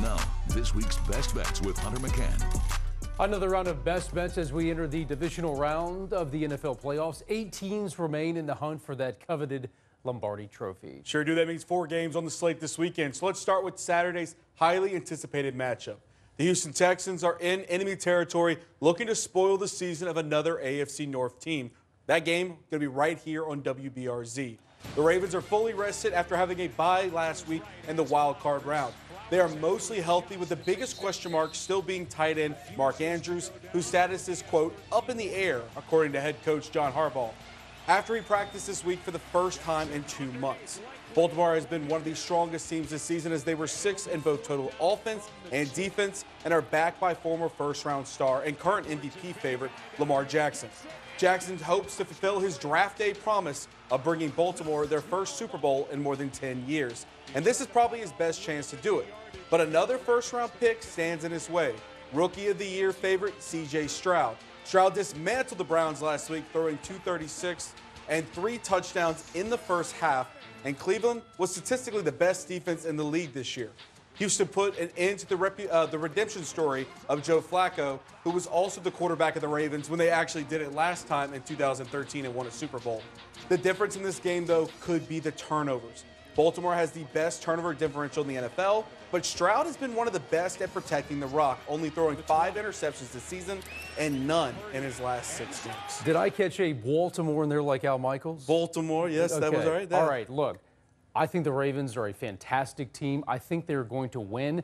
now, this week's Best Bets with Hunter McCann. Another round of best bets as we enter the divisional round of the NFL playoffs. 8 teams remain in the hunt for that coveted Lombardi trophy. Sure do. That means 4 games on the slate this weekend. So let's start with Saturday's highly anticipated matchup. The Houston Texans are in enemy territory, looking to spoil the season of another AFC North team. That game going to be right here on WBRZ. The Ravens are fully rested after having a bye last week in the wild card round. They are mostly healthy, with the biggest question mark still being tight end Mark Andrews, whose status is, quote, up in the air, according to head coach John Harbaugh, after he practiced this week for the first time in 2 months. Baltimore has been one of the strongest teams this season, as they were 6th in both total offense and defense and are backed by former first-round star and current MVP favorite Lamar Jackson. Jackson hopes to fulfill his draft day promise of bringing Baltimore their first Super Bowl in more than 10 years. And this is probably his best chance to do it. But another first-round pick stands in his way. Rookie of the Year favorite C.J. Stroud. Stroud dismantled the Browns last week, throwing 236 and 3 touchdowns in the first half. And Cleveland was statistically the best defense in the league this year. Houston put an end to the redemption story of Joe Flacco, who was also the quarterback of the Ravens when they actually did it last time in 2013 and won a Super Bowl. The difference in this game, though, could be the turnovers. Baltimore has the best turnover differential in the NFL, but Stroud has been one of the best at protecting the rock, only throwing 5 interceptions this season and none in his last 6 games. Did I catch a Baltimore in there like Al Michaels? Baltimore, yes, okay. That was all right. All right, look. I think the Ravens are a fantastic team. I think they're going to win,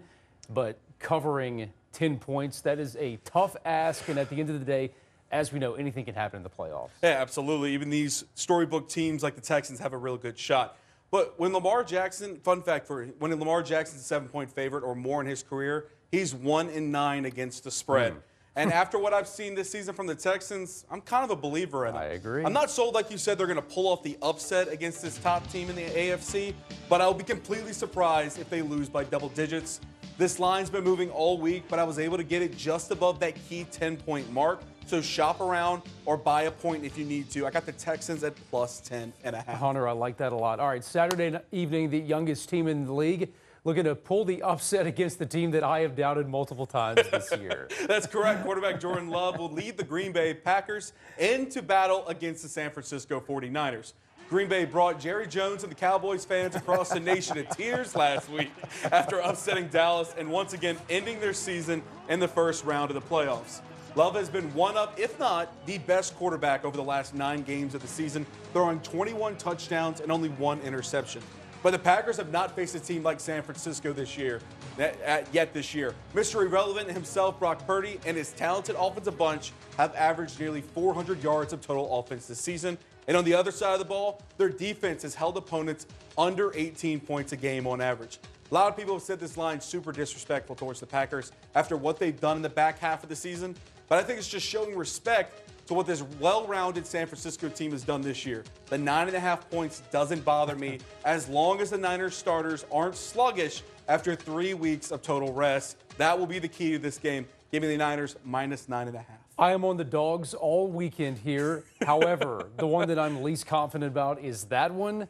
but covering 10 points, that is a tough ask. And at the end of the day, as we know, anything can happen in the playoffs. Yeah, absolutely. Even these storybook teams like the Texans have a real good shot. But when Lamar Jackson, fun fact for you, when Lamar Jackson's a 7-point favorite or more in his career, he's 1-9 against the spread. And after what I've seen this season from the Texans, I'm kind of a believer in them. I agree. I'm not sold, like you said, they're going to pull off the upset against this top team in the AFC, but I'll be completely surprised if they lose by double digits. This line's been moving all week, but I was able to get it just above that key 10-point mark. So shop around or buy a point if you need to. I got the Texans at plus 10.5. Hunter, I like that a lot. All right, Saturday evening, the youngest team in the league, looking to pull the upset against the team that I have doubted multiple times this year. That's correct. Quarterback Jordan Love will lead the Green Bay Packers into battle against the San Francisco 49ers. Green Bay brought Jerry Jones and the Cowboys fans across the nation to tears last week after upsetting Dallas and once again ending their season in the first round of the playoffs. Love has been one of, if not, the best quarterback over the last 9 games of the season, throwing 21 touchdowns and only 1 interception. But the Packers have not faced a team like San Francisco this year, yet this year. Mr. Irrelevant himself, Brock Purdy, and his talented offensive bunch have averaged nearly 400 yards of total offense this season. And on the other side of the ball, their defense has held opponents under 18 points a game on average. A lot of people have said this line's super disrespectful towards the Packers after what they've done in the back half of the season. But I think it's just showing respect to what this well-rounded San Francisco team has done this year. The 9.5 points doesn't bother me as long as the Niners starters aren't sluggish after 3 weeks of total rest. That will be the key to this game. Give me the Niners minus 9.5. I am on the dogs all weekend here. However, the one that I'm least confident about is that one.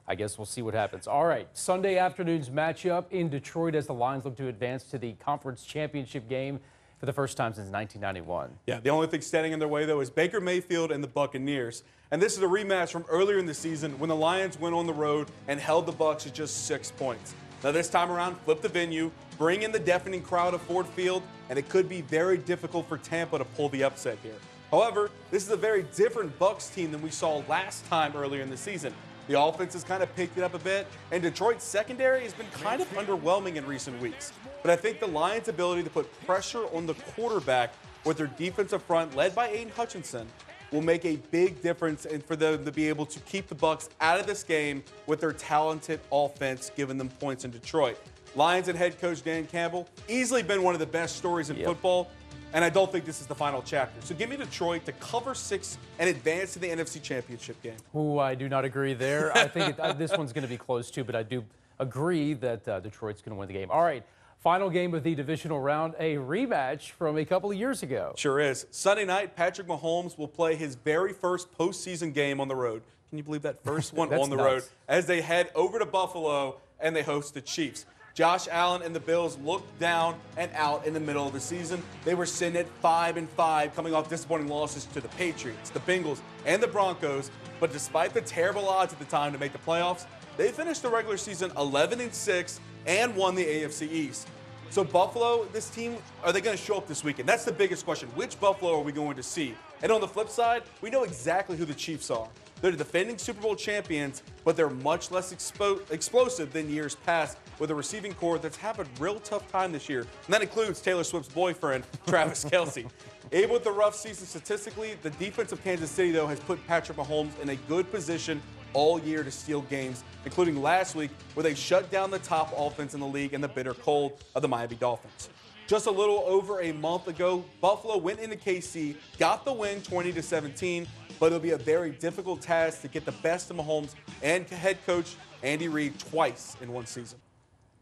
I guess we'll see what happens. All right, Sunday afternoon's matchup in Detroit as the Lions look to advance to the conference championship game for the first time since 1991. Yeah, the only thing standing in their way, though, is Baker Mayfield and the Buccaneers. And this is a rematch from earlier in the season when the Lions went on the road and held the Bucs at just 6 points. Now this time around, flip the venue, bring in the deafening crowd of Ford Field, and it could be very difficult for Tampa to pull the upset here. However, this is a very different Bucs team than we saw last time earlier in the season. The offense has kind of picked it up a bit, and Detroit's secondary has been kind of underwhelming in recent weeks. But I think the Lions' ability to put pressure on the quarterback with their defensive front, led by Aiden Hutchinson, will make a big difference and for them to be able to keep the Bucs out of this game with their talented offense giving them points in Detroit. Lions and head coach Dan Campbell, easily been one of the best stories in football. And I don't think this is the final chapter. So give me Detroit to cover 6 and advance to the NFC Championship game. Ooh, I do not agree there. I think this one's going to be close too, but I do agree that Detroit's going to win the game. All right, final game of the divisional round, a rematch from a couple of years ago. Sure is. Sunday night, Patrick Mahomes will play his very first postseason game on the road. Can you believe that? First one on the road as they head over to Buffalo and they host the Chiefs. Josh Allen and the Bills looked down and out in the middle of the season. They were sitting at 5-5, coming off disappointing losses to the Patriots, the Bengals, and the Broncos. But despite the terrible odds at the time to make the playoffs, they finished the regular season 11-6 and won the AFC East. So Buffalo, this team, are they going to show up this weekend? That's the biggest question. Which Buffalo are we going to see? And on the flip side, we know exactly who the Chiefs are. They're the defending Super Bowl champions, but they're much less explosive than years past, with a receiving core that's had a real tough time this year. And that includes Taylor Swift's boyfriend, Travis Kelce. Even with the rough season statistically, the defense of Kansas City, though, has put Patrick Mahomes in a good position all year to steal games, including last week where they shut down the top offense in the league in the bitter cold of the Miami Dolphins. Just a little over a month ago, Buffalo went into KC, got the win 20-17, but it'll be a very difficult task to get the best of Mahomes and head coach Andy Reid twice in one season.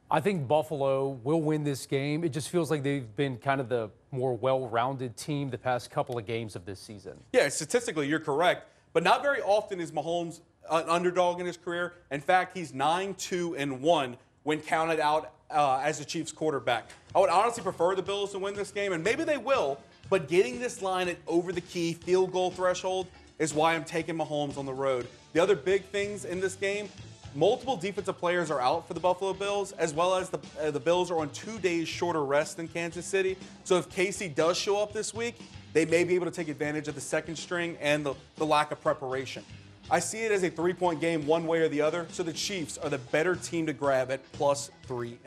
I think Buffalo will win this game. It just feels like they've been kind of the more well-rounded team the past couple of games of this season. Yeah, statistically, you're correct, but not very often is Mahomes an underdog in his career. In fact, he's 9-2-1 when counted out as the Chiefs quarterback. I would honestly prefer the Bills to win this game, and maybe they will, but getting this line at over the key field goal threshold is why I'm taking Mahomes on the road. The other big things in this game, multiple defensive players are out for the Buffalo Bills, as well as the Bills are on 2 days shorter rest than Kansas City. So if KC does show up this week, they may be able to take advantage of the second string and the lack of preparation. I see it as a 3-point game one way or the other, so the Chiefs are the better team to grab at +3.5.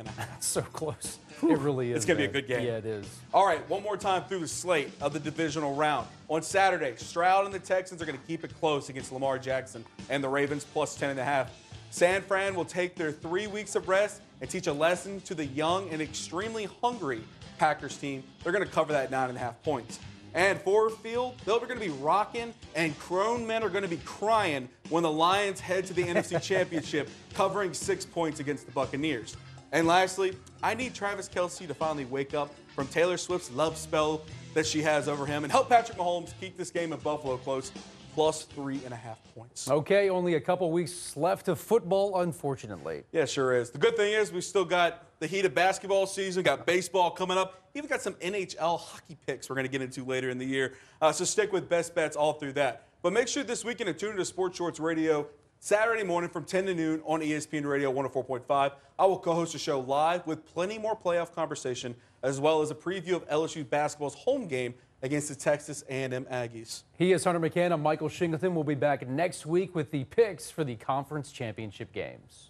So close. It really is. It's going to be a good game. Yeah, it is. All right, one more time through the slate of the divisional round. On Saturday, Stroud and the Texans are going to keep it close against Lamar Jackson and the Ravens +10.5. San Fran will take their 3 weeks of rest and teach a lesson to the young and extremely hungry Packers team. They're going to cover that 9.5 points. And Ford Field, they're going to be rocking, and grown men are going to be crying when the Lions head to the NFC Championship, covering 6 points against the Buccaneers. And lastly, I need Travis Kelce to finally wake up from Taylor Swift's love spell that she has over him and help Patrick Mahomes keep this game in Buffalo close, +3.5 points. Okay, only a couple weeks left of football, unfortunately. Yeah, sure is. The good thing is we still got the heat of basketball season, got baseball coming up, even got some NHL hockey picks we're going to get into later in the year. So stick with best bets all through that. But make sure this weekend to tune into Sports Shorts Radio Saturday morning from 10 to noon on ESPN Radio 104.5. I will co-host a show live with plenty more playoff conversation, as well as a preview of LSU basketball's home game against the Texas A&M Aggies. He is Hunter McCann. I'm Michael Shingleton. We'll be back next week with the picks for the conference championship games.